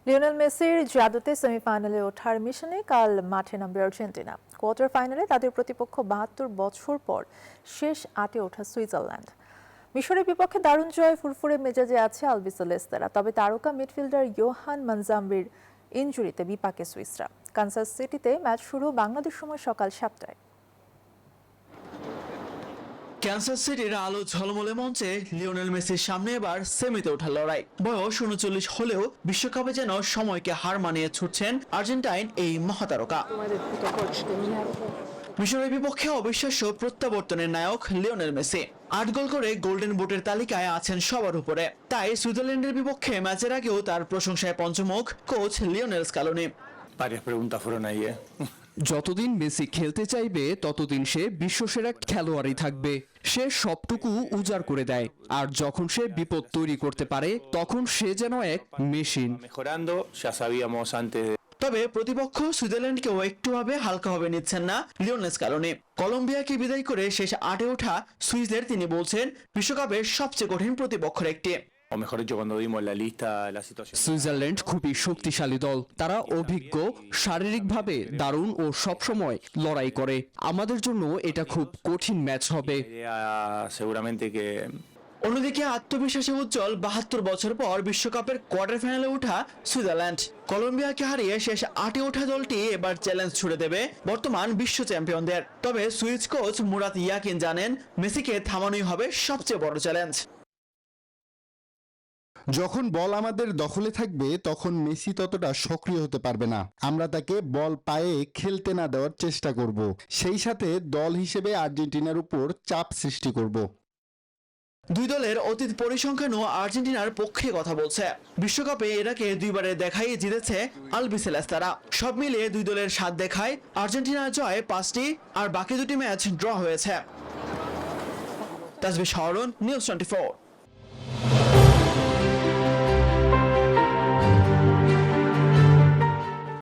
Lionel মেসির জাদুতে সেমিফাইনালে ওঠার মিশনে কাল মাঠে নামবে আর্জেন্টিনা। কোয়ার্টার ফাইনালে তাদের প্রতিপক্ষ ৭২ বছর পর শেষ ৮-এ ওঠা সুইজারল্যান্ড। মিশরের বিপক্ষে দারুণ জয় ফুরফুরে মেজাজে আছে আলবিসেলেস্তেরা, তবে তারকা মিডফিল্ডার ইয়োহান মানজাম্বির ইনজুরিতে বিপাকে সুইসরা। কানসাস সিটিতে ম্যাচ শুরু বাংলাদেশ সময় সকাল ৭টায়। ক্যান্সাস সিটির আলো ঝলমলে মঞ্চে লিওনেল মেসির সামনে এবার সেমিতে ওঠার লড়াই। বয়স ৩৯ হলেও বিশ্বকাপে যেন সময়কে হার মানিয়ে ছুটছেন আর্জেন্টাইন এই মহাতারকা। মিশরের বিপক্ষে অবিশ্বাস্য প্রত্যাবর্তনের নায়ক লিওনেল মেসি ৮ গোল করে গোল্ডেন বুটের তালিকায় আছেন সবার উপরে। তাই সুইজারল্যান্ডের বিপক্ষে ম্যাচের আগেও তার প্রশংসায় পঞ্চমুখ কোচ লিওনেল স্কালোনি। যতদিন মেসি খেলতে চাইবে ততদিন সে বিশ্বসেরা খেলোয়াড়ই থাকবে। সে সবটুকু উজাড় করে দেয়, আর যখন সে বিপদ তৈরি করতে পারে তখন সে যেন এক মেশিন। তবে প্রতিপক্ষ সুইজারল্যান্ডকেও একটুভাবে হালকাভাবে নিচ্ছেন না লিওনেল স্কালোনি। কলম্বিয়াকে বিদায় করে শেষ ৮-এ ওঠা সুইসদের তিনি বলছেন বিশ্বকাপের সবচেয়ে কঠিন প্রতিপক্ষের একটি। সুইজারল্যান্ড খুবই শক্তিশালী দল। তারা অভিজ্ঞ, শারীরিকভাবে দারুণ ও সবসময় লড়াই করে। আমাদের জন্য এটা খুব কঠিন ম্যাচ হবে। অন্যদিকে আত্মবিশ্বাসে উজ্জ্বল ৭২ বছর পর বিশ্বকাপের কোয়ার্টার ফাইনালে ওঠা সুইজারল্যান্ড। কলম্বিয়াকে হারিয়ে শেষ ৮-এ ওঠা দলটি এবার চ্যালেঞ্জ ছুড়ে দেবে বর্তমান বিশ্ব চ্যাম্পিয়নদের। তবে সুইস কোচ মুরাত ইয়াকিন জানেন মেসিকে থামানোই হবে সবচেয়ে বড় চ্যালেঞ্জ। যখন বল আমাদের দখলে থাকবে তখন মেসি ততটা সক্রিয় হতে পারবে না। আমরা তাকে বল পায়ে খেলতে না দেওয়ার চেষ্টা করব। সেই সাথে দল হিসেবে আর্জেন্টিনার উপর চাপ সৃষ্টি করব। দুই দলের অতীত পরিসংখ্যানও আর্জেন্টিনার পক্ষে কথা বলছে। বিশ্বকাপে এর আগে দুইবারে দেখাই জিতেছে আলবিসেলেস্তারা। সব মিলিয়ে দুই দলের স্বাদ দেখায় আর্জেন্টিনার জয় ৫টি, আর বাকি দুটি ম্যাচ ড্র হয়েছে। তাসবিহ শাওরুন, নিউজ 24।